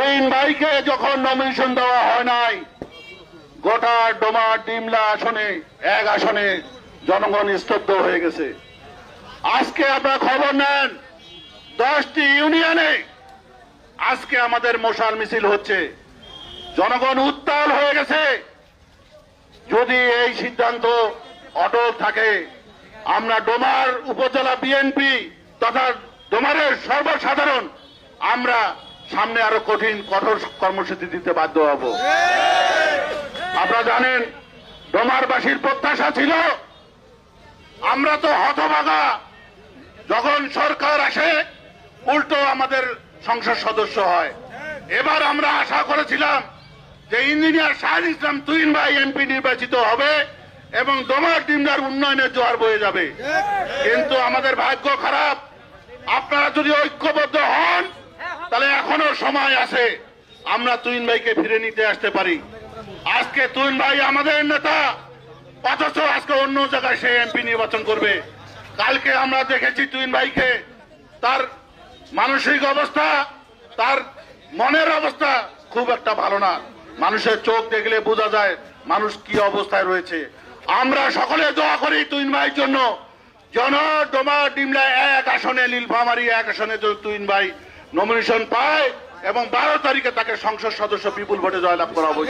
তুহিন ভাইকে যখন নমিনেশন দেওয়া হয় নাই, গোটা ডোমা ডিমলা আসনে এক আসনে জনগণ স্তব্ধ হয়ে গেছে। আজকে আপনারা খবর নেন, 10টি ইউনিয়নে আজকে আমাদের মশাল মিছিল হচ্ছে, জনগণ উত্তাল হয়ে গেছে। যদি এই সিদ্ধান্ত অটল থাকে, আমরা ডোমার উপজেলা বিএনপি তথা ডোমারের সর্বসাধারণ আমরা সামনে আরো কঠোর কর্মসূচি দিতে বাধ্য হব। আপনারা জানেন, ডোমারবাসীর প্রত্যাশা ছিল, আমরা তো হতভাগা, যখন সরকার আসে উল্টো আমাদের সংসদ সদস্য হয়। এবার আমরা আশা করেছিলাম যে ইঞ্জিনিয়ার শাহিদ ইসলাম তুহিন ভাই এমপি নির্বাচিত হবে এবং ডোমার ডিমলার উন্নয়নের জোয়ার বয়ে যাবে। কিন্তু আমাদের ভাগ্য খারাপ। আপনারা যদি ঐক্যবদ্ধ হন তাহলে এখনো সময় আছে, আমরা তুহিন ভাইকে ফিরে নিতে আসতে পারি। আজকে তুহিন ভাই আমাদের নেতা, অথচ আজকে অন্য জায়গায় সে এমপি নির্বাচন করবে। কালকে আমরা দেখেছি তুহিন ভাইকে, তার মানসিক অবস্থা, তার মনের অবস্থা খুব একটা ভালো না। মানুষের চোখ দেখলে বোঝা যায় মানুষ কি অবস্থায় রয়েছে। আমরা সকলে দোয়া করি তুহিন ভাইয়ের জন্য, যেন ডোমা ডিমলা এক আসনে, নীলফামারী এক আসনে তুহিন ভাই নমিনেশন পায় এবং 12 তারিখে তাকে সংসদ সদস্য বিপুল ভোটে জয়লাভ করা হবে।